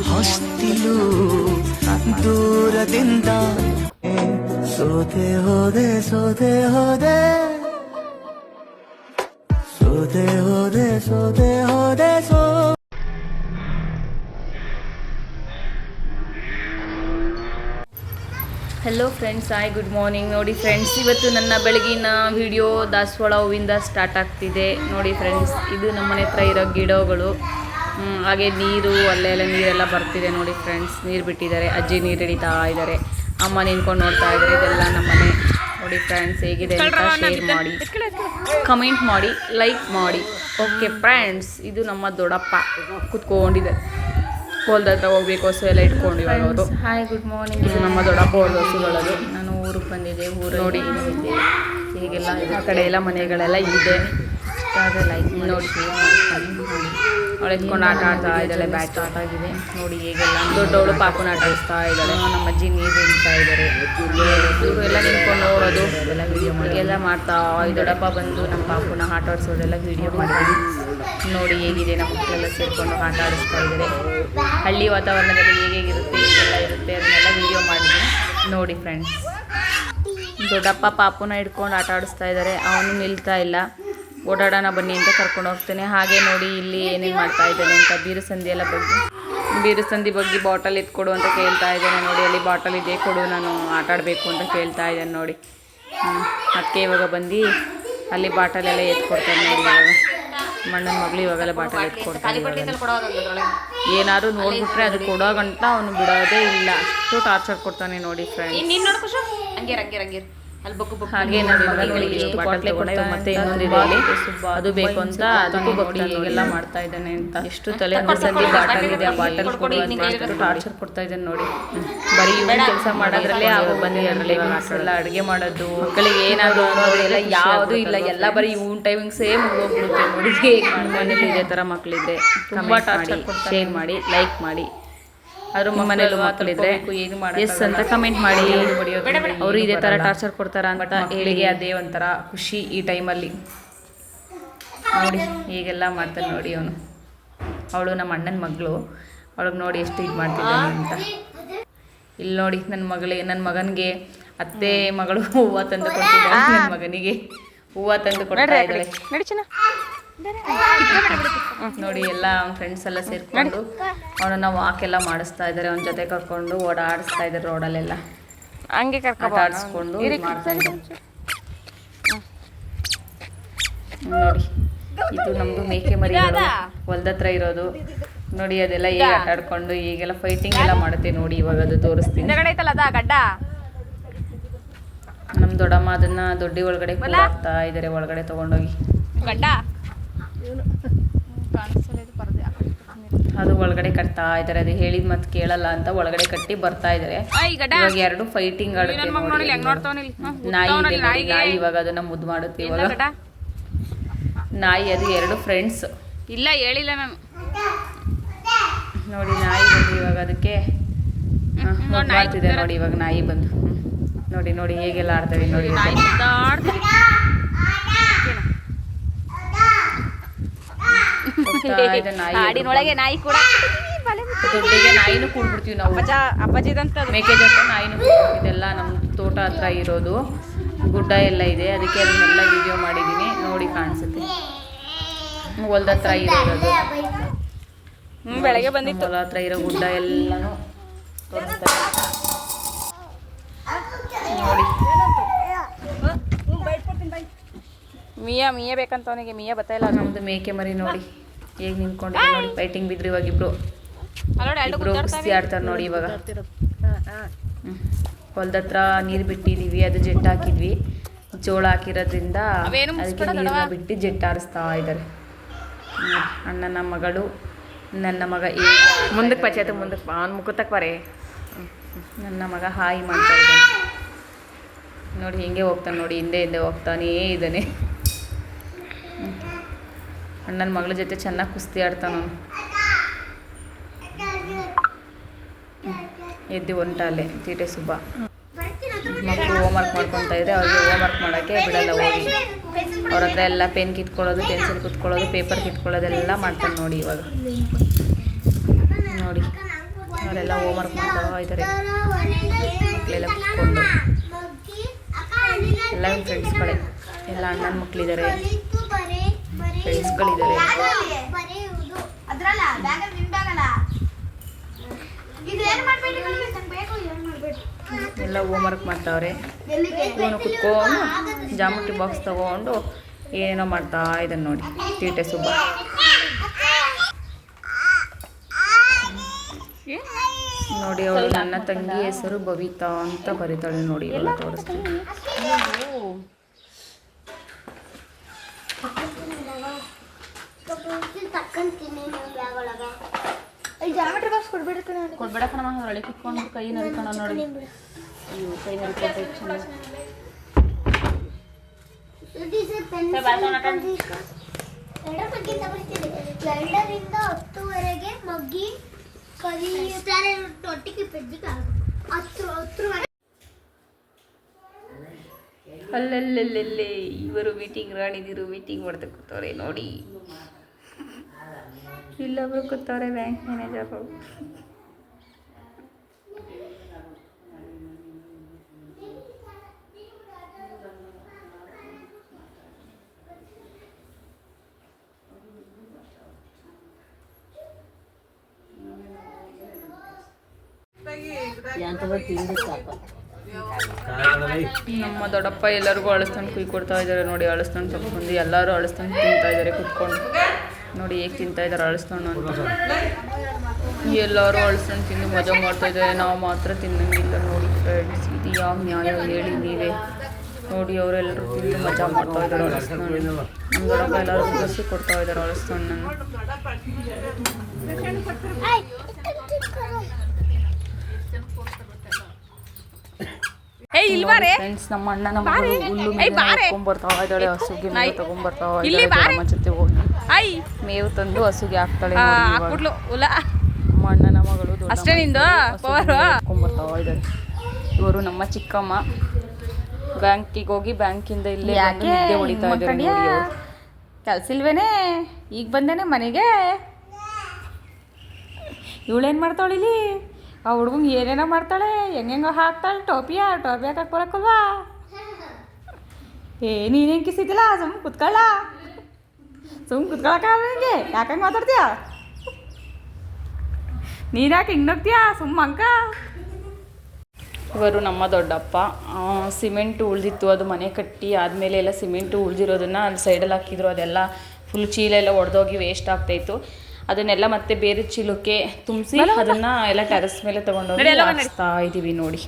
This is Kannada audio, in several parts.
ಹೊಸ್ತಿಲು ದೂರದಿಂದ ಸೋತೆ ಹೋದೆ ಸೋತೆ ಹೋದೆ ಸೋತೆ ಹೋದೆ ಸೋತೆ ಹೋದೆ so hello friends, hi, good morning. ನೋಡಿ ಫ್ರೆಂಡ್ಸ್, ಇವತ್ತು ನನ್ನ ಬೆಳಗಿನ ವಿಡಿಯೋ ದಾಸವಾಳ ಹೂವಿಂದ ಸ್ಟಾರ್ಟ್ ಆಗ್ತಿದೆ. ನೋಡಿ ಫ್ರೆಂಡ್ಸ್, ಇದು ನಮ್ಮ ಮನೆ ಹತ್ರ ಇರೋ ಗಿಡಗಳು. ಹಾಗೆ ನೀರು ಅಲ್ಲೆಲ್ಲ ನೀರೆಲ್ಲ ಬರ್ತಿದೆ. ನೋಡಿ ಫ್ರೆಂಡ್ಸ್, ನೀರು ಬಿಟ್ಟಿದ್ದಾರೆ. ಅಜ್ಜಿ ನೀರು ಹಿಡಿತಾ ಇದ್ದಾರೆ, ಅಮ್ಮ ನಿಂತ್ಕೊಂಡು ನೋಡ್ತಾ ಇದ್ದಾರೆ. ಇದೆಲ್ಲ ನಮ್ಮ ಮನೆ. ನೋಡಿ ಫ್ರೆಂಡ್ಸ್, ಹೇಗಿದೆ ಅಂತ ಶೇರ್ ಮಾಡಿ, ಕಮೆಂಟ್ ಮಾಡಿ, ಲೈಕ್ ಮಾಡಿ. ಓಕೆ ಫ್ರೆಂಡ್ಸ್, ಇದು ನಮ್ಮ ದೊಡ್ಡಪ್ಪ ಕುತ್ಕೊಂಡಿದೆ. ಹೊಲ್ದ ಹತ್ರ ಹೋಗ್ಬೇಕು, ಹಸು ಎಲ್ಲ ಇಟ್ಕೊಂಡು ಇವಾಗ ಅವರು. Hi, good morning. ಇದು ನಮ್ಮ ದೊಡ್ಡಪ್ಪ ಅವ್ರದ್ದು ಹಸುಗಳದು. ನಾನು ಊರಿಗೆ ಬಂದಿದ್ದೆ. ಊರು ನೋಡಿ ಹೀಗೆಲ್ಲ ಆ ಕಡೆ ಎಲ್ಲ ಮನೆಗಳೆಲ್ಲ ಇದೆ. ಲೈಕ್ ನೋಡಿ, ಅವಳು ಎತ್ಕೊಂಡು ಆಟ ಆಡ್ತಾ ಇದ್ದಾಳೆ. ಬ್ಯಾಟ್ ಆಟ ಆಗಿದೆ. ನೋಡಿ ಹೇಗೆಲ್ಲ ದೊಡ್ಡವಳು ಪಾಪನ ಆಟ ಆಡಿಸ್ತಾ ಇದ್ದಾಳೆ. ನಮ್ಮ ಅಜ್ಜಿ ನೀರು ಹಿಡಿತಾ ಇದ್ದಾರೆ. ಇವರು ಎಲ್ಲ ನಿಂತ್ಕೊಂಡು ನೋಡೋದು ಎಲ್ಲ ವೀಡಿಯೋ ಮಾಡಿ ಎಲ್ಲ ಮಾಡ್ತಾ. ದೊಡ್ಡಪ್ಪ ಬಂದು ನಮ್ಮ ಪಾಪನ ಆಟ ಆಡಿಸೋದೆಲ್ಲ ವೀಡಿಯೋ ಮಾಡಿದ್ದೀನಿ. ನೋಡಿ ಹೇಗಿದೆ, ನಮ್ಮ ಮಕ್ಕಳೆಲ್ಲ ಸೇರಿಕೊಂಡು ಆಟ ಆಡಿಸ್ತಾ ಇದ್ದಾರೆ. ಹಳ್ಳಿ ವಾತಾವರಣದಲ್ಲಿ ಹೇಗಿರುತ್ತೆ, ಹೀಗೆಲ್ಲ ಇರುತ್ತೆ, ಅದನ್ನೆಲ್ಲ ವೀಡಿಯೋ ಮಾಡಿದ್ದೀನಿ. ನೋಡಿ ಫ್ರೆಂಡ್ಸ್, ದೊಡ್ಡಪ್ಪ ಪಾಪುನ ಹಿಡ್ಕೊಂಡು ಆಟ ಆಡಿಸ್ತಾ ಇದ್ದಾರೆ. ಅವನು ನಿಲ್ತಾ ಇಲ್ಲ. ಓಡಾಡೋಣ ಬನ್ನಿ ಅಂತ ಕರ್ಕೊಂಡು ಹೋಗ್ತೇನೆ. ಹಾಗೆ ನೋಡಿ ಇಲ್ಲಿ ಏನೇನು ಮಾಡ್ತಾ ಇದ್ದಾನೆ ಅಂತ. ಬೀರುಸಂದಿ ಎಲ್ಲ ಬಗ್ಗೆ ಬಾಟಲ್ ಎತ್ಕೊಡು ಅಂತ ಕೇಳ್ತಾ ಇದ್ದಾನೆ. ನೋಡಿ ಅಲ್ಲಿ ಬಾಟಲ್ ಇದೆ, ಕೊಡು, ನಾನು ಆಟ ಆಡಬೇಕು ಅಂತ ಕೇಳ್ತಾ ಇದ್ದಾನೆ. ನೋಡಿ ಅದಕ್ಕೆ ಇವಾಗ ಬಂದು ಅಲ್ಲಿ ಬಾಟಲೆಲ್ಲ ಎತ್ಕೊಡ್ತಾನೆ. ನೋಡಿ ಇವಾಗ ಮಣ್ಣನ ಮಗಳು ಇವಾಗೆಲ್ಲ ಬಾಟಲ್ ಎತ್ಕೊಡ್ತಾನೆ. ಏನಾದ್ರು ನೋಡ್ಬಿಟ್ರೆ ಅದು ಕೊಡೋ ಗಂಟ ಅವನು ಬಿಡೋದೇ ಇಲ್ಲ. ಅಷ್ಟು ಟಾರ್ಚರ್ ಕೊಡ್ತಾನೆ. ನೋಡಿ ಫ್ರೆಂಡ್ಸ್, ಹಾಗೆ ಬಾಟಲ್ ಕೊಡ್ತಾನೆ. ಮತ್ತೆ ಇನ್ನೊಂದಿದೆ ಅಲ್ಲಿ, ಅದು ಬೇಕು ಅಂತ ಅದಕ್ಕೂ ನೋಡಿ ಹೀಗೆಲ್ಲ ಮಾಡ್ತಾ ಇದ್ದಾನೆ ಅಂತ. ಎಷ್ಟು ತಲೆ ನೋಡ್ಸಂದಿ ಬಾಟಲ್ ಇದೆ, ಆ ಬಾಟಲ್ ಕೊಡು ಅಂತ ಟಾರ್ಚರ್ ಕೊಡ್ತಾ ಇದ್ದಾನೆ. ನೋಡಿ ಬರೀ ಇವ್ನ ಕೆಲಸ ಮಾಡೋದ್ರಲ್ಲೇ ಆಗೋ ಬಂದಿರಲಿ. ಎಲ್ಲ ಅಡುಗೆ ಮಾಡೋದು, ಮಕ್ಕಳಿಗೆ ಏನಾದ್ರು ಅನ್ನೋದು ಎಲ್ಲ ಯಾವುದೂ ಇಲ್ಲ. ಎಲ್ಲ ಬರೀ ಇವ್ನ ಟೈಮಿಂಗ್ಸೇ ಮುಗಿದೋಗ್ಬಿಡುತ್ತೆ. ನೋಡಿ ಹೇಗೆ ಮನೇಲಿ ಇದೇ ಥರ ಮಕ್ಕಳಿದ್ರೆ ತುಂಬ ಟಾರ್ಚರ್ ಕೊಡ್ತಾರೆ. ಶೇರ್ ಮಾಡಿ, ಲೈಕ್ ಮಾಡಿ. ಅದ್ರ ಮನೇಲಿ ಮಕ್ಕಳಿದ್ರೆ ಎಸ್ ಅಂತ ಕಮೆಂಟ್ ಮಾಡಿ. ಅವರು ಇದೇ ಥರ ಟಾರ್ಚರ್ ಕೊಡ್ತಾರ ಅಂತ ಹೇಳಿಗೆ ಅದೇ ಒಂಥರ ಖುಷಿ ಈ ಟೈಮಲ್ಲಿ. ನೋಡಿ ಹೀಗೆಲ್ಲ ಮಾಡ್ತಾನೆ. ನೋಡಿ ಅವಳು ನಮ್ಮ ಅಣ್ಣನ ಮಗಳು. ಅವಳಿಗೆ ನೋಡಿ ಎಷ್ಟು ಇದು ಮಾಡ್ತಿದ್ದಾನೆ ಅಂತ. ಇಲ್ಲಿ ನೋಡಿ ನನ್ನ ಮಗನಿಗೆ ಅತ್ತೆ ಮಗಳು ಹೂವು ತಂದು ಕೊಡ್ತಿದ್ದಾಳೆ. ನನ್ನ ಮಗನಿಗೆ ಹೂವು ತಂದು ಕೊಡ್ತಾ ಇದ್ದಾಳೆ. ನೋಡಿ ಎಲ್ಲ ಅವ್ನ ಫ್ರೆಂಡ್ಸ್ ಎಲ್ಲ ಸೇರ್ಕೊಂಡು ಅವನನ್ನ ವಾಕ್ ಎಲ್ಲ ಮಾಡಿಸ್ತಾ ಇದ್ದಾರೆ. ಅವನ ಜೊತೆ ಕರ್ಕೊಂಡು ಓಡಾಡಿಸ್ತಾ ಇದ್ದಾರೆ ರೋಡಲ್ಲೆಲ್ಲ. ಹಂಗೆ ಆಡಿಸ್ಕೊಂಡು ಮಾಡ್ತಾ ಇದ್ದಾರೆ. ನೋಡಿ ಇದು ನಮ್ಮದು ಮೇಕೆ ಮರಿ ಹೊಲ್ದ ಹತ್ರ ಇರೋದು. ನೋಡಿ ಅದೆಲ್ಲ ಹೇಗೆ ಆಟ ಆಡ್ಕೊಂಡು ಈಗೆಲ್ಲ ಫೈಟಿಂಗ್ ಎಲ್ಲ ಮಾಡುತ್ತೆ. ನೋಡಿ ಇವಾಗ ಅದು ತೋರಿಸ್ತೀನಿ. ನಮ್ಮ ದೊಡ್ಡಮ್ಮ ಅದನ್ನ ದೊಡ್ಡಿ ಒಳಗಡೆ ಹಾಕ್ತಾ ಇದ್ದಾರೆ, ಒಳಗಡೆ ತಗೊಂಡೋಗಿ. ಅದು ಒಳಗಡೆ ಕಟ್ತಾ ಇದ್ದಾರೆ. ಅದು ಹೇಳಿದ ಮತ್ತೆ ಕೇಳಲ್ಲ ಅಂತ ಒಳಗಡೆ ಕಟ್ಟಿ ಬರ್ತಾ ಇದ್ದಾರೆ. ಇವಾಗ ಎರಡು ಫೈಟಿಂಗ್ ಆಡುತ್ತೆ. ನಾಯಿ ಇವಾಗ ಅದನ್ನ ಮುದ್ದು ಮಾಡುತ್ತೆ. ಇವಾಗ ನಾಯಿ ಅದು ಎರಡು ಫ್ರೆಂಡ್ಸ್. ಇಲ್ಲ ಹೇಳಿಲ್ಲ ನಾನು. ನೋಡಿ ನಾಯಿ ಬಂದು ಇವಾಗ ಅದಕ್ಕೆ ಮಾಡ್ತಿದೆ. ನೋಡಿ ಇವಾಗ ನಾಯಿ ಬಂದು ನೋಡಿ ನೋಡಿ ಹೇಗೆಲ್ಲ ಆಡ್ತವೆ. ನೋಡಿ ಹಾಡಿನೊಳಗೆ ನಾಯಿ ಕೂಡ ದೊಡ್ಡಿಗೆ ನಾಯಿನೂ ಕೂಡ್ಬಿಡ್ತೀವಿ ನಾವು. ಮೇಕೆಜೊತೆ ನಾಯಿನೂ. ಇದೆಲ್ಲ ನಮ್ಮ ತೋಟ ಹತ್ರ ಇರೋದು. ಗುಡ್ಡ ಎಲ್ಲ ಇದೆ, ಅದಕ್ಕೆ ಅದನ್ನೆಲ್ಲ ವಿಡಿಯೋ ಮಾಡಿದ್ದೀನಿ. ನೋಡಿ ಕಾಣಿಸುತ್ತೆ. ಹೊಲದ ಹತ್ರ ಇರೋದು, ಬೆಳಗ್ಗೆ ಬಂದಿತ್ತು. ಹೊಲ ಹತ್ರ ಇರೋ ಗುಡ್ಡ ಎಲ್ಲನೂ ತೋರಿಸ್ತಾರೆ. ನೋಡಿ ಮಿಯಾ ಬೇಕಂತ ಅವನಿಗೆ. ಮಿಯಾ ಬರ್ತಾ ಇಲ್ಲ. ನಮ್ದು ಮೇಕೆ ಮರಿ ನೋಡಿ ಹೇಗೆ ನಿಂತ್ಕೊಂಡಿದೆ. ನೋಡಿ ಫೈಟಿಂಗ್ ಬಿದ್ರು ಇವಾಗ ಇಬ್ರು ಕುಸ್ತಿ ಆಡ್ತಾರೆ. ನೋಡಿ ಇವಾಗ ಹೊಲ್ದ ಹತ್ರ ನೀರು ಬಿಟ್ಟಿದೀವಿ, ಅದು ಜೆಟ್ ಹಾಕಿದ್ವಿ. ಜೋಳ ಹಾಕಿರೋದ್ರಿಂದ ಅದಕ್ಕೆ ನೀರನ್ನ ಬಿಟ್ಟು ಜೆಟ್ ಆರಿಸ್ತಾ ಇದ್ದಾರೆ. ಅಣ್ಣನ ಮಗಳು, ನನ್ನ ಮಗ ಮುಂದಕ್ಕೆ ಪಚಾತ ಮುಂದಕ್ಕೆ ಅವನ ಮುಖತಕ್ಕೆ ಬರೇ. ನನ್ನ ಮಗ ಹಾಯಿ ಮಾಡ್ತಾ ಇದ್ದಾನೆ. ನೋಡಿ ಹಿಂಗೆ ಹೋಗ್ತಾನೆ. ನೋಡಿ ಹಿಂದೆ ಹಿಂದೆ ಹೋಗ್ತಾನೇ ಇದ್ದಾನೆ. ಅಣ್ಣನ ಮಗಳ ಜೊತೆ ಚೆನ್ನಾಗಿ ಕುಸ್ತಿ ಆಡ್ತಾನ. ಎದ್ದು ಹೊಂಟಲ್ಲೇ ತೀಟೆ ಸುಬ್ಬ. ಮಕ್ಕಳು ಹೋಮ್ವರ್ಕ್ ಮಾಡ್ಕೊತಾ ಇದೆ. ಅವ್ರಿಗೆ ಹೋಮ್ವರ್ಕ್ ಮಾಡೋಕ್ಕೆ ಬಿಡಲ್ಲ. ಹೋಗಿ ಅವ್ರ ಹತ್ರ ಎಲ್ಲ ಪೆನ್ ಕಿತ್ಕೊಳ್ಳೋದು, ಪೆನ್ಸಿಲ್ ಕಿತ್ಕೊಳ್ಳೋದು, ಪೇಪರ್ ಕಿತ್ಕೊಳ್ಳೋದೆಲ್ಲ ಮಾಡ್ತಾನೆ. ನೋಡಿ ಇವಾಗ ನೋಡಿ ಅವರೆಲ್ಲ ಹೋಮ್ವರ್ಕ್ ಮಾಡ್ತಾ ಇದ್ದಾರೆ ಮಕ್ಕಳೆಲ್ಲ ಕೂತ್ಕೊಂಡು. ಎಲ್ಲ ಫ್ರೆಂಡ್ಸ್ಗಳೇ, ಎಲ್ಲ ಅಣ್ಣನ ಮಕ್ಕಳಿದ್ದಾರೆ, ಫ್ರೆಂಡ್ಸ್ಗಳಿದ್ದಾರೆ. ಎಲ್ಲ ಹೋಮ್ವರ್ಕ್ ಮಾಡ್ತಾವ್ರೆ. ಇವನು ಕುತ್ಕೊಂಡು ಜಾಮೂಟಿ ಬಾಕ್ಸ್ ತಗೊಂಡು ಏನೇನೋ ಮಾಡ್ತಾ ಇದ್ದಾನೆ ನೋಡಿ, ತೀಟೆ ಸುಬ್ಬ. ನೋಡಿ ಅವಳು ನನ್ನ ತಂಗಿ ಹೆಸರು ಬವಿತಾ ಅಂತ ಬರೀತಾಳೆ ನೋಡಿ, ಇವಳು ತೋರಿಸ್ತೀನಿ. ಜಾಮೆಟ್ರಿ ಬಾಕ್ಸ್ ಕೊಡ್ಬೇಡಕ್ಕ ನಮ್ಮ ಹೊರಳಿ ಕುತ್ಕೊಂಡು ಕೈ ನರಿಕೋಣ ನೋಡಿ, ಕೈ ನರಿಕೊಂಡು ಎರಡರಿಂದ 10ವರೆಗೆ ಮಗ್ಗಿ ಕಲಿಯುತ್ತಾರೆ. ಒಟ್ಟಿಗೆ ಅಲ್ಲಲ್ಲೇ ಇವರು ಮೀಟಿಂಗ್ ರಾಣಿದಿರು ಮೀಟಿಂಗ್ ಮಾಡ್ತಾ ಕೂತವ್ರೆ ನೋಡಿ. ಇಲ್ಲೊಬ್ರು ಕೂತವ್ರೆ ಬ್ಯಾಂಕ್ ಮ್ಯಾನೇಜರು. ನಮ್ಮ ದೊಡ್ಡಪ್ಪ ಎಲ್ಲರಿಗೂ ಅಳಸ್ತಂಡು ಕುಯ್ ಕೊಡ್ತಾ ಇದ್ದಾರೆ ನೋಡಿ. ಅಳಸ್ತಂಡು ತಗೊಂಡು ಎಲ್ಲರೂ ಅಳಸ್ತಂಡು ತಿಂತಾ ಇದ್ದಾರೆ ಕುತ್ಕೊಂಡು ನೋಡಿ, ಹೇಗೆ ತಿಂತಾ ಇದ್ದಾರೆ ಅಳಸ್ತಂಡು ಅಂತ. ಎಲ್ಲರೂ ಅಳಸ್ತಂಡು ತಿಂದು ಮಜಾ ಮಾಡ್ತಾ ಇದ್ದಾರೆ, ನಾವು ಮಾತ್ರ ತಿನ್ನಂಗಿಲ್ಲ ನೋಡಿ ಫ್ರೆಂಡ್ಸ್. ಇದು ಯಾವ ನ್ಯಾಯ ಹೇಳಿ ನೀವೇ ನೋಡಿ. ಅವರೆಲ್ಲರೂ ತಿಂದು ಮಜಾ ಮಾಡ್ತಾ ಇದ್ದಾರೆ ಅಳಸ್ತಂಡು. ನಮ್ಮ ದೊಡ್ಡಪ್ಪ ಎಲ್ಲರೂ ಬಸ್ಸಿ ಕೊಡ್ತಾ ಇದ್ದಾರೆ ಅಳಸ್ತಣ್ಣನ್ನು. ಫ್ರೆಂಡ್ಸ್, ನಮ್ಮ ಅಣ್ಣನ ಮಗಳು ಹುಲ್ಲು ತಗೊಂಡ್ಬರ್ತಾ ಇದ್ದಾಳೆ. ಹಸುಗೆ ಮೇವು ತಗೊಂಡ್ಬರ್ತಾ ಇದ್ದಾಳೆ. ನಮ್ಮ ಜೊತೆ ಹೋಗಿ ಮೇವು ತಂದು ಹಸುಗೆ ಹಾಕ್ತಾಳೆ. ನಮ್ಮ ಅಣ್ಣನ ಮಗಳು ತಗೊಂಡ್ಬರ್ತಾ ಇದ್ದಾಳೆ. ಇವರು ನಮ್ಮ ಚಿಕ್ಕಮ್ಮ. ಬ್ಯಾಂಕಿಗೆ ಹೋಗಿ ಬ್ಯಾಂಕಿಂದ ಇಲ್ಲೇ ನಿದ್ದೆ ಹೊಡಿತಾ ಇದ್ದಾರೆ. ಕೆಲ್ಸ ಇಲ್ವೇನೆ, ಈಗ ಬಂದೇನೆ ಮನೆಗೆ. ಇವಳೇನು ಮಾಡ್ತಾಳಿಲಿ? ಆ ಹುಡುಗಂಗೆ ಏನೇನೋ ಮಾಡ್ತಾಳೆ, ಹೆಂಗೆಂಗೋ ಹಾಕ್ತಾಳೆ. ಟೋಪಿ ಹಾಕಕ್ಕೆ ಬರಕ್ಕಲ್ವಾ? ನೀನೇನು ಕಿಸಿದ್ದಿಲ್ಲ, ಸುಮ್ಮನೆ ಕುತ್ಕೊಳ್ಳ. ಸುಮ್ಮನೆ ಕುತ್ಕೊಳಕ್ಕಾಗಲ್ಲ ನಿನಗೆ? ಯಾಕಂಗೆ ಮಾತಾಡ್ತೀಯ? ನೀನು ಯಾಕೆ ಹಿಂಗೆ ನೋಡ್ತೀಯಾ? ಸುಮ್ಮ ಅಂಕ. ಇವರು ನಮ್ಮ ದೊಡ್ಡಪ್ಪ. ಸಿಮೆಂಟ್ ಉಳಿದಿತ್ತು, ಅದು ಮನೆ ಕಟ್ಟಿ ಆದಮೇಲೆ ಎಲ್ಲ ಸಿಮೆಂಟು ಉಳಿದಿರೋದನ್ನು ಅಲ್ಲಿ ಸೈಡಲ್ಲಿ ಹಾಕಿದ್ರು. ಅದೆಲ್ಲ ಫುಲ್ ಚೀಲ ಎಲ್ಲ ಒಡೆದೋಗಿ ವೇಸ್ಟ್ ಆಗ್ತಾಯಿತ್ತು. ಅದನ್ನೆಲ್ಲ ಮತ್ತೆ ಬೇರೆ ಚೀಲಕ್ಕೆ ತುಂಬಿಸಿ ಅದನ್ನು ಎಲ್ಲ ಟೆರೆಸ್ ಮೇಲೆ ತೊಗೊಂಡೋಗಿ ಹಾಕ್ತಾ ಇದ್ದೀವಿ ನೋಡಿ.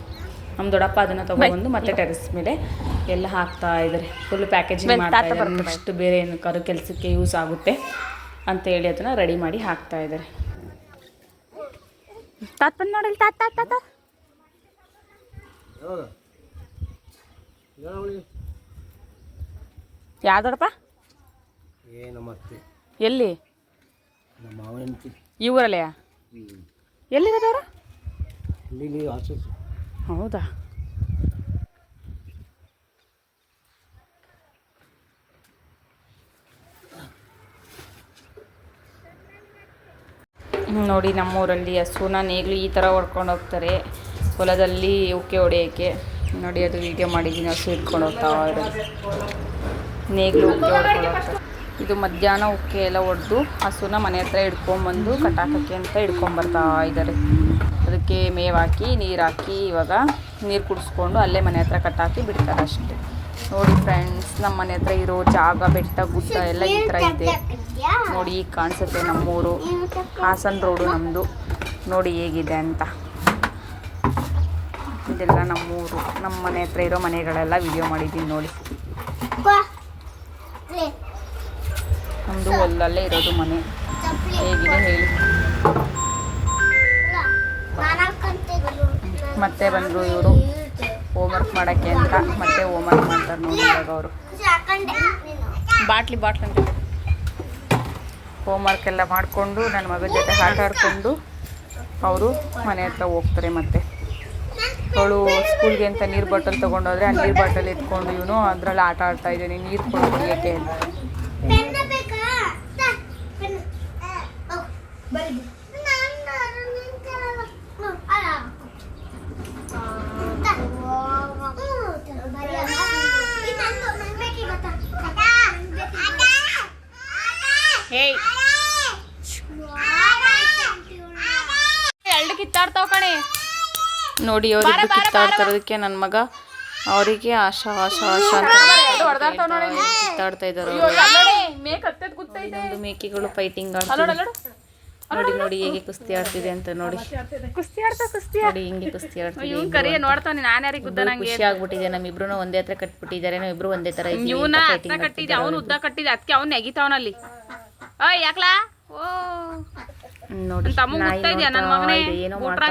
ನಮ್ಮ ದೊಡ್ಡಪ್ಪ ಅದನ್ನು ತೊಗೊಂಡು ಮತ್ತೆ ಟೆರೆಸ್ ಮೇಲೆ ಎಲ್ಲ ಹಾಕ್ತಾ ಇದ್ದಾರೆ. ಫುಲ್ ಪ್ಯಾಕೇಜಿಂಗ್ ಮಾಡ್ತಾ ಇದ್ದಾರೆ. ನೆಕ್ಸ್ಟ್ ಬೇರೆ ಏನಕ್ಕಾದ್ರೂ ಕೆಲಸಕ್ಕೆ ಯೂಸ್ ಆಗುತ್ತೆ ಅಂತ ಹೇಳಿ ಅದನ್ನು ರೆಡಿ ಮಾಡಿ ಹಾಕ್ತಾ ಇದ್ದಾರೆ. ತಾತ ಬಂದು ನೋಡಲಿ. ತಾತ ಯಾವ ದೊಡ್ಡಪ್ಪ? ಎಲ್ಲಿ? ಈ ಊರಲ್ಲೇ? ಎಲ್ಲಿರೋದವ್ರು? ಹೌದಾ? ನೋಡಿ, ನಮ್ಮೂರಲ್ಲಿ ಹಸುನ ನೇಗ್ಲು ಈ ಥರ ಹೊಡ್ಕೊಂಡು ಹೋಗ್ತಾರೆ ಹೊಲದಲ್ಲಿ ಉಕ್ಕೆ ಹೊಡೆಯೋಕ್ಕೆ. ನೋಡಿ, ಅದು ವೀಡಿಯೋ ಮಾಡಿದ್ದೀನಿ. ಹಸು ಇಟ್ಕೊಂಡು ಹೋಗ್ತಾ ಇರೋದು ನೇಗ್ಲು ಉಕ್ಕೆ ಹೊಡ್ಕೊಂಡು ಹೋಗ್ತಾರೆ. ಇದು ಮಧ್ಯಾಹ್ನ ಉಕ್ಕೆ ಎಲ್ಲ ಹೊಡೆದು ಹಸುನ ಮನೆ ಹತ್ರ ಹಿಡ್ಕೊಂಬಂದು ಕಟಾಕಕ್ಕೆ ಅಂತ ಹಿಡ್ಕೊಂಬರ್ತಾ ಇದ್ದಾರೆ. ಅದಕ್ಕೆ ಮೇವು ಹಾಕಿ ನೀರು ಹಾಕಿ ಇವಾಗ ನೀರು ಕುಡಿಸ್ಕೊಂಡು ಅಲ್ಲೇ ಮನೆ ಹತ್ರ ಕಟ್ಟಾಕಿ ಬಿಡ್ತಾರೆ ಅಷ್ಟೇ. ನೋಡಿ ಫ್ರೆಂಡ್ಸ್, ನಮ್ಮ ಮನೆ ಹತ್ರ ಇರೋ ಜಾಗ, ಬೆಟ್ಟ ಗುಡ್ಡ ಎಲ್ಲ ಈ ಥರ ಇದೆ ನೋಡಿ. ಈಗ ಕಾಣಿಸುತ್ತೆ ನಮ್ಮೂರು. ಹಾಸನ ರೋಡು ನಮ್ಮದು. ನೋಡಿ ಹೇಗಿದೆ ಅಂತ. ಇದೆಲ್ಲ ನಮ್ಮೂರು. ನಮ್ಮ ಮನೆ ಹತ್ರ ಇರೋ ಮನೆಗಳೆಲ್ಲ ವಿಡಿಯೋ ಮಾಡಿದ್ದೀನಿ ನೋಡಿ. ನಮ್ಮದು ಹೊಲದಲ್ಲೇ ಇರೋದು ಮನೆ. ಹೇಗಿದೆ ಹೇಳಿ. ಮತ್ತೆ ಬಂದರು ಇವರು ಹೋಮ್ವರ್ಕ್ ಮಾಡೋಕ್ಕೆ ಅಂತ. ಮತ್ತೆ ಹೋಮ್ವರ್ಕ್ ಮಾಡ್ತಾರೆ ನೋಡಿ ಇವಾಗ ಅವರು. ಬಾಟ್ಲಿ ಅಂತ ಹೋಮ್ವರ್ಕ್ ಎಲ್ಲ ಮಾಡಿಕೊಂಡು ನನ್ನ ಮಗನ ಜೊತೆ ಆಟ ಆಡಿಕೊಂಡು ಅವರು ಮನೆ ಹತ್ರ ಹೋಗ್ತಾರೆ. ಮತ್ತೆ ಅವಳು ಸ್ಕೂಲ್ಗೆ ಅಂತ ನೀರು ಬಾಟಲ್ ತೊಗೊಂಡೋದ್ರೆ ಆ ನೀರು ಬಾಟಲ್ ಎತ್ಕೊಂಡು ಇವನು ಅದರಲ್ಲಿ ಆಟ ಆಡ್ತಾ ಇದ್ದೀನಿ, ನೀರು ಕುಡಿಯೋಕ್ಕೆ ಅಂತ. ನೋಡಿ ಅವ್ರಿಬ್ರು ಕಿತ್ತಾಡ್ತಾ ಇರೋದಕ್ಕೆ ನನ್ನ ಮಗ ಅವರಿಗೆ ಆಶಾ ಆಶಾ ಆಶಾ ಅಂತ ಕಿತ್ತಾಡ್ತಾ ಇದ್ದಾರೆ. ಇನ್ನೊಂದು ಮೇಕೆಗಳು ಫೈಟಿಂಗ್ ಆಡ್ತಿದೆ. ನೋಡಿ ನೋಡಿ ಹೇಗೆ ಕುಸ್ತಿ ಆಡ್ತಿದೆ ಅಂತ ನೋಡಿ. ನೋಡಿ ಹಿಂಗೆ ಕುಸ್ತಿ ಆಡ್ತಿದೆ. ನೋಡ್ತಾನೆ ನಾನು ಯಾರಿಗೆ ಖುಷಿ ಆಗ್ಬಿಟ್ಟಿದೆ. ನಮ್ಮಿಬ್ರು ಒಂದೇ ಹತ್ರ ಕಟ್ಬಿಟ್ಟಿದ್ದಾರೆ. ನಾವಿಬ್ರು ಒಂದೇ ತರ ಕಟ್ಟಿದ್ದೆ ಅವನು ಉದ್ದ ಕಟ್ಟಿದ್ದೆ ಅದಕ್ಕೆ ಅವ್ನು ನೆಗಿತಾವನಲ್ಲಿ. ಯಾಕ್ಲಾ ಓ ನೋಡಿ ಏನೋ ಮಾಡ್ತಾ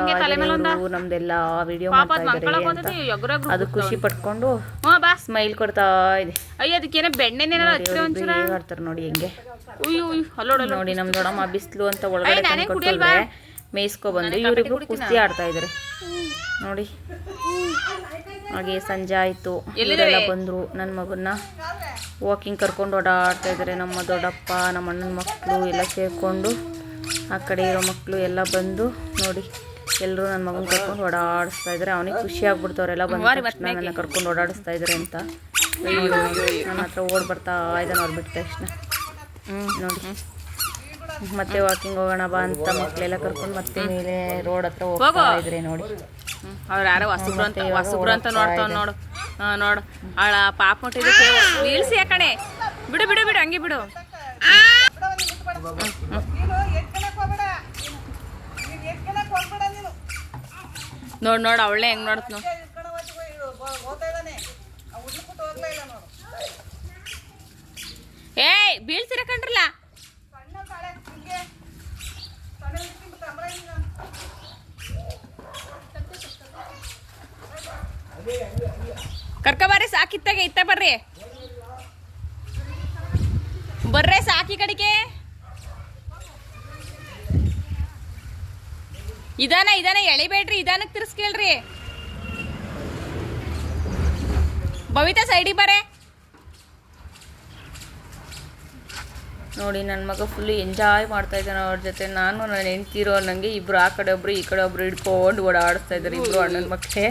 ನಮ್ದೆಲ್ಲ ವಿಡಿಯೋ ಮಾಡ್ತಾ ಇದ್ದಾರೆ. ಅದು ಖುಷಿ ಪಟ್ಕೊಂಡು ಸ್ಮೈಲ್ ಕೊಡ್ತಾ ಇದೆ. ಅದಕ್ಕೇನೋ ಬೆಣ್ಣೆನೇನೋ ಆಡ್ತಾರೆ ನೋಡಿ ಹೆಂಗೆ. ನೋಡಿ ನಮ್ ದೊಡ್ಡಮ್ಮ ಬಿಸ್ಲು ಅಂತ ಒಳಗಡೆ ತಂದ್ಕೊಟ್ರೆ ಮೇಯ್ಸ್ಕೊ ಬಂದು ಇವರಿಬ್ರು ಕುಸ್ತಿ ಆಡ್ತಾ ಇದಾರೆ ನೋಡಿ. ಹಾಗೆ ಸಂಜೆ ಆಯ್ತು, ಇವರೆಲ್ಲ ಬಂದ್ರು. ನನ್ನ ಮಗನ್ನ ವಾಕಿಂಗ್ ಕರ್ಕೊಂಡು ಓಡಾಡ್ತಾ ಇದ್ದಾರೆ. ನಮ್ಮ ದೊಡ್ಡಪ್ಪ, ನಮ್ಮ ಅಣ್ಣನ ಮಕ್ಕಳು ಎಲ್ಲ ಸೇರ್ಕೊಂಡು, ಆ ಕಡೆ ಇರೋ ಮಕ್ಕಳು ಎಲ್ಲ ಬಂದು ನೋಡಿ ಎಲ್ಲರೂ ನನ್ನ ಮಗನ ಕರ್ಕೊಂಡು ಓಡಾಡಿಸ್ತಾ ಇದ್ದಾರೆ. ಅವನಿಗೆ ಖುಷಿ ಆಗ್ಬಿಡ್ತವ್ರೆಲ್ಲ ಬಂದು ನನ್ನ ಕರ್ಕೊಂಡು ಓಡಾಡಿಸ್ತಾ ಇದ್ದಾರೆ ಅಂತ. ನನ್ನ ಹತ್ರ ಓಡ್ ಬರ್ತಾ ಇದ್ದಾನೆ ಅವ್ರು ಬಿಟ್ಟ ತಕ್ಷಣ. ನೋಡಿ ಮತ್ತೆ ವಾಕಿಂಗ್ ಹೋಗೋಣ ಬಾ ಅಂತ ಮಕ್ಕಳೆಲ್ಲ ಕರ್ಕೊಂಡು ಮತ್ತೆ ಮೇಲೆ ರೋಡ್ ಹತ್ರ ಹೋಗ್ತಾ ಇದ್ರೆ ನೋಡಿ. ಅವ್ರು ಯಾರೋ ಹೊಸಬ್ರು ಅಂತ ನೋಡ್ತಾವ ನೋಡು. ನೋಡು ಅವಳ ಪಾಪ ಮುಟ್ಟಿದ್ದಕ್ಕೆ ನಿಲ್ಸಿ ಯಾಕಣೆ. ಬಿಡು ಬಿಡು ಬಿಡು ಹಂಗೆ ಬಿಡು. ನೋಡ್ ನೋಡು ಅವಳೆ ಹೆಂಗ್ ನೋಡ್ತ. ಏಯ್ ಬೀಳ್ಸಿರ ಕಣ್ರಲ್ಲ. ಕರ್ಕಬರ್ರಿ ಸಾಕಿತ್ತಾಗೆ ಇತ್ತ ಬರ್ರಿ ಬರ್ರೆ ಸಾಕಿ ಕಡೆಗೆ. ಇದಾನ ಎಳಿಬೇಡ್ರಿ, ಇದಾನಕ್ಕೆ ತಿರ್ಸ್ಕೇಳ್ರಿ. ಬವಿತಾ ಸೈಡಿಗೆ ಬರೇ. ನೋಡಿ ನನ್ನ ಮಗ ಫುಲ್ ಎಂಜಾಯ್ ಮಾಡ್ತಾ ಇದ್ದಾನೆ ಅವ್ರ ಜೊತೆ. ನಾನು ನನ್ನ ಹೆಂಡ್ತಿರೋ ನನಗೆ ಇಬ್ರು ಆ ಕಡೆ ಒಬ್ರು ಈ ಕಡೆ ಒಬ್ರು ಹಿಡ್ಕೊಂಡು ಓಡಾಡಿಸ್ತಾ ಇದ್ದಾರೆ. ಇಬ್ರು ಅಣ್ಣನ ಮಕ್ಕಳೇ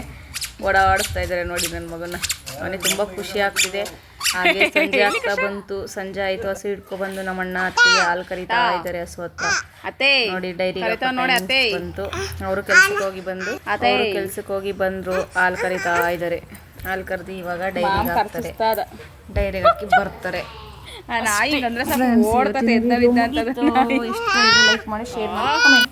ಓಡಾಡಿಸ್ತಾ ಇದ್ದಾರೆ ನೋಡಿ ನನ್ನ ಮಗನ. ಅವನಿಗೆ ತುಂಬ ಖುಷಿ ಆಗ್ತಿದೆ. ಹಾಗೆ ಸಂಜೆ ಆಗ್ತಾ ಬಂತು. ಸಂಜೆ ಆಯ್ತು, ಹಸು ಹಿಡ್ಕೊಬಂದು ನಮ್ಮ ಅಣ್ಣ ಅತ್ತಿಗೆ ಹಾಲು ಕರಿತಾ ಇದ್ದಾರೆ ಹಸು ಹತ್ರ. ನೋಡಿ ಡೈರಿ ಬಂತು. ಅವರು ಕೆಲ್ಸಕ್ಕೆ ಹೋಗಿ ಬಂದು ಕೆಲ್ಸಕ್ಕೆ ಹೋಗಿ ಬಂದ್ರು. ಹಾಲು ಕರಿತಾ ಇದ್ದಾರೆ. ಹಾಲು ಕರೆದು ಇವಾಗ ಡೈರಿಗೆ ಹಾಕ್ತಾರೆ. ಡೈರಿಗೆ ಹಾಕಿ ಬರ್ತಾರೆ. ನಾಯಿ ಅಂದ್ರೆ ಸ್ವಲ್ಪ ಓಡ್ತತೆ. ಇಷ್ಟ ಲೈಕ್ ಮಾಡಿ, ಶೇರ್ ಮಾಡಿ, ಕಮೆಂಟ್